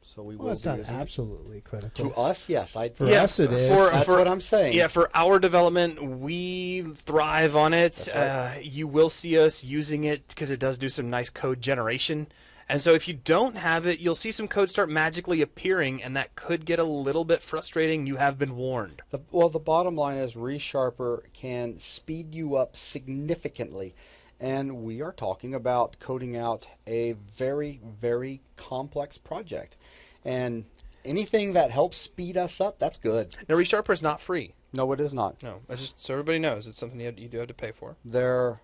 So we Well, will it's be not using it. absolutely critical. To us, yes. For us, it is. That's what I'm saying. Yeah, for our development, we thrive on it. That's right. You will see us using it because it does do some nice code generation. And so if you don't have it, you'll see some code start magically appearing, and that could get a little bit frustrating. You have been warned. The bottom line is ReSharper can speed you up significantly. And we are talking about coding out a very, very complex project. And anything that helps speed us up, that's good. Now, ReSharper is not free. No, it is not. No, just so everybody knows, it's something you do have to pay for. There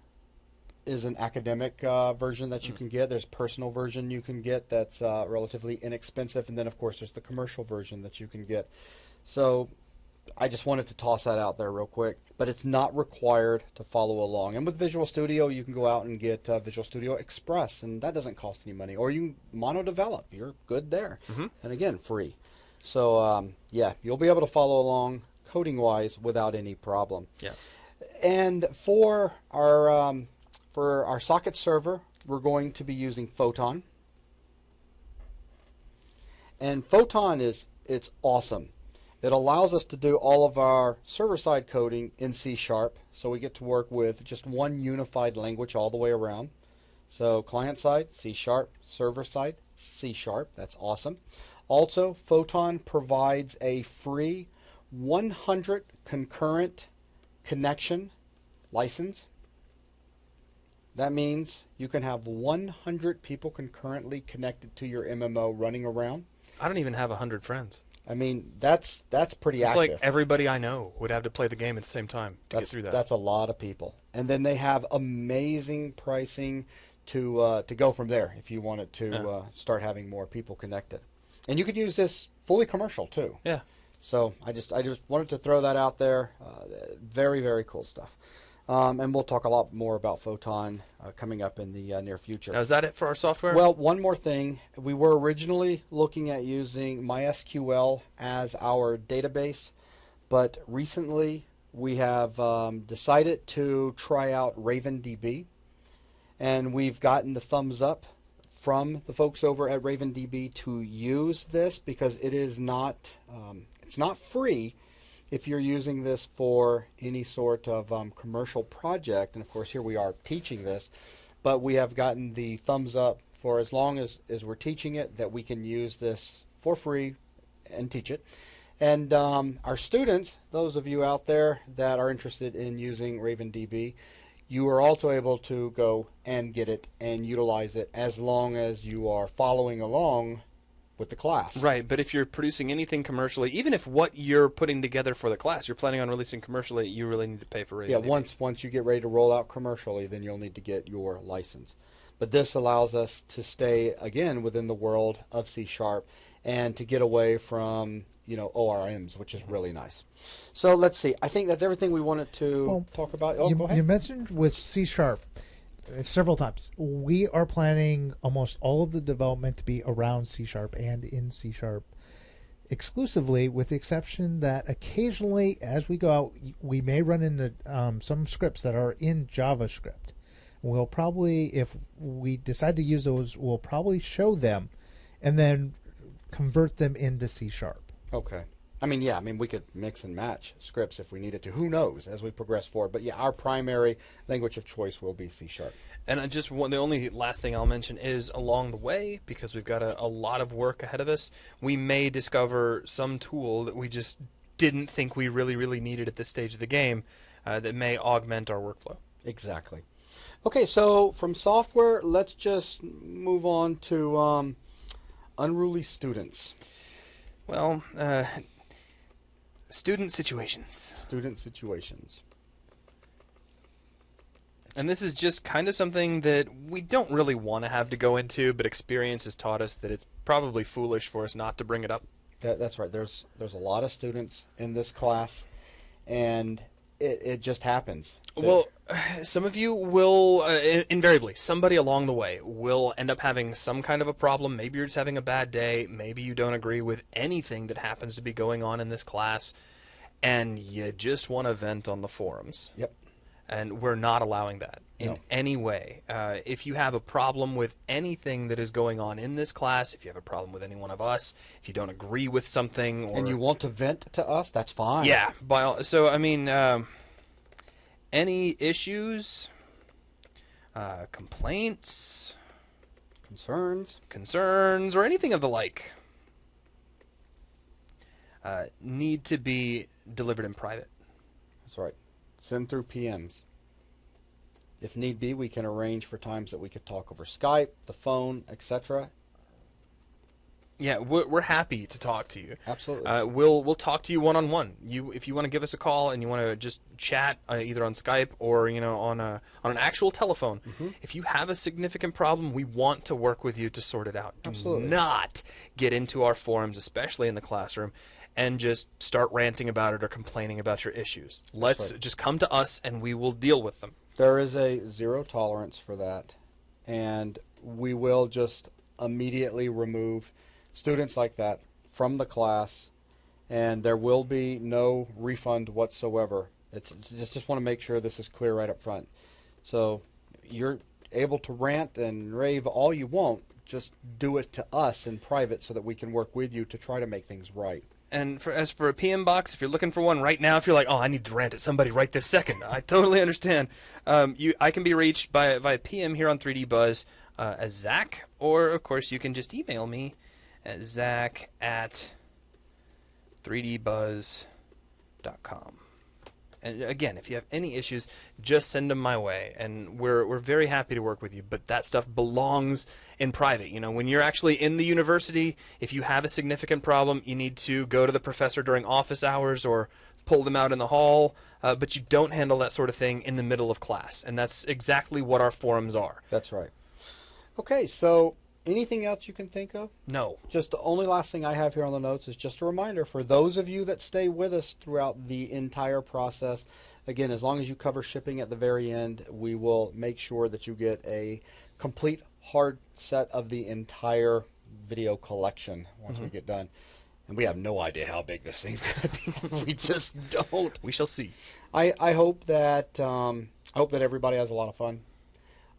is an academic version that you can get. There's a personal version you can get that's relatively inexpensive. And then, of course, there's the commercial version that you can get. So I just wanted to toss that out there real quick. But it's not required to follow along. And with Visual Studio, you can go out and get Visual Studio Express, and that doesn't cost any money. Or you can mono-develop. You're good there. And again, free. So, yeah, you'll be able to follow along coding-wise without any problem. Yeah. And for our socket server, we're going to be using Photon. And Photon it's awesome. It allows us to do all of our server-side coding in C#, so we get to work with just one unified language all the way around. So client-side, C#, server-side, C#. That's awesome. Also, Photon provides a free 100 concurrent connection license. That means you can have 100 people concurrently connected to your MMO running around. I don't even have 100 friends. I mean, that's pretty It's active. like everybody I know would have to play the game at the same time to get through that. That's a lot of people. And then they have amazing pricing to go from there if you wanted to start having more people connected. And you could use this fully commercial too. Yeah. So I just wanted to throw that out there. Very, very cool stuff. And we'll talk a lot more about Photon coming up in the near future. Now, is that it for our software? Well, one more thing. We were originally looking at using MySQL as our database, but recently we have decided to try out RavenDB, and we've gotten the thumbs up from the folks over at RavenDB to use this because it is not it's not free if you're using this for any sort of commercial project. And of course here we are teaching this, but we have gotten the thumbs up for as long as we're teaching it that we can use this for free and teach it. And our students, those of you out there that are interested in using RavenDB, you are also able to go and get it and utilize it as long as you are following along with the class. Right, but if you're producing anything commercially, even if what you're putting together for the class you're planning on releasing commercially, you really need to pay for RavenDB. Yeah, once you get ready to roll out commercially, then you'll need to get your license. But this allows us to stay, again, within the world of C# and to get away from ORMs, which is really nice. So let's see. I think that's everything we wanted to talk about. Oh, go ahead. You mentioned with C# several times. We are planning almost all of the development to be around C# and in C# exclusively, with the exception that occasionally, as we go out, we may run into some scripts that are in JavaScript. We'll probably, if we decide to use those, we'll probably show them and then convert them into C#. Okay. We could mix and match scripts if we needed to. Who knows as we progress forward. But yeah, our primary language of choice will be C#. And the only last thing I'll mention is along the way, because we've got a lot of work ahead of us, we may discover some tool that we just didn't think we really, really needed at this stage of the game that may augment our workflow. Exactly. Okay, so from software, let's just move on to unruly students. Well, student situations. Student situations. And this is just kind of something that we don't really want to have to go into, but experience has taught us that it's probably foolish for us not to bring it up. That's right. There's a lot of students in this class, and it just happens. Well, some of you will, invariably, somebody along the way will end up having some kind of a problem. Maybe you're just having a bad day. Maybe you don't agree with anything that happens to be going on in this class, and you just want to vent on the forums. Yep. And we're not allowing that in any way. If you have a problem with anything that is going on in this class, if you have a problem with any one of us, if you don't agree with something, or and you want to vent to us, that's fine. yeah. So I mean, any issues, complaints, concerns, or anything of the like, need to be delivered in private. That's right. Send through PMs. If need be, we can arrange for times that we could talk over Skype, the phone, etc. Yeah, we're happy to talk to you. Absolutely. We'll talk to you one-on-one. If you want to give us a call and you want to just chat either on Skype or on an actual telephone. Mm-hmm. If you have a significant problem, we want to work with you to sort it out. Absolutely. Do not get into our forums, especially in the classroom, and just start ranting about it or complaining about your issues. Let's just come to us and we will deal with them. There is a zero tolerance for that, and we will just immediately remove students like that from the class, and there will be no refund whatsoever. It's just want to make sure this is clear right up front. So you're able to rant and rave all you want, just do it to us in private so that we can work with you to try to make things right. And as for a PM box, if you're looking for one right now, if you're like, oh, I need to rant at somebody right this second, I totally understand. I can be reached via PM here on 3D Buzz as Zach, or of course you can just email me at zach@3dbuzz.com. And again, if you have any issues, just send them my way, and we're very happy to work with you. But that stuff belongs in private. When you're actually in the university, if you have a significant problem, you need to go to the professor during office hours or pull them out in the hall. But you don't handle that sort of thing in the middle of class, and that's exactly what our forums are. That's right. Okay, so anything else you can think of? No. Just the only last thing I have here on the notes is just a reminder for those of you that stay with us throughout the entire process. Again, as long as you cover shipping at the very end, we will make sure that you get a complete hard set of the entire video collection once we get done. And we have no idea how big this thing's going to be. We just don't. We shall see. I hope that everybody has a lot of fun.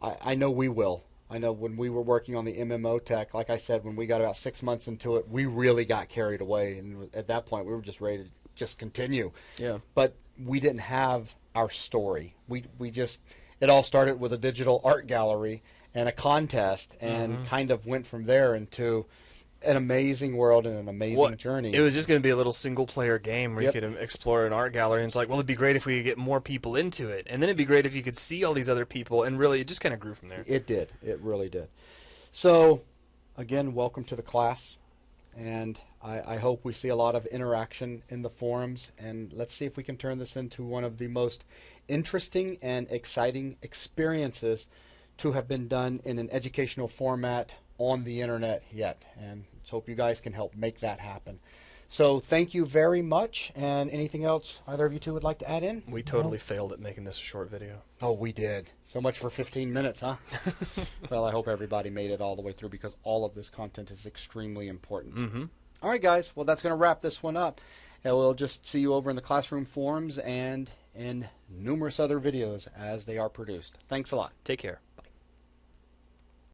I know we will. I know when we were working on the MMO tech, like I said, when we got about 6 months into it, we really got carried away. And at that point, we were just ready to just continue. Yeah. But we didn't have our story. We it all started with a digital art gallery and a contest, and kind of went from there into an amazing world and an amazing journey. It was just going to be a little single-player game where you could explore an art gallery, and it's like, well, it'd be great if we could get more people into it, and then it'd be great if you could see all these other people, and really, it just kind of grew from there. It did. It really did. So, again, welcome to the class, and I hope we see a lot of interaction in the forums, and let's see if we can turn this into one of the most interesting and exciting experiences to have been done in an educational format on the internet yet, and let's hope you guys can help make that happen. So thank you very much, and anything else either of you two would like to add in? We totally failed at making this a short video. Oh, we did. So much for 15 minutes, huh? Well, I hope everybody made it all the way through, because all of this content is extremely important. All right, guys. Well, that's going to wrap this one up. And we'll just see you over in the classroom forums and in numerous other videos as they are produced. Thanks a lot. Take care.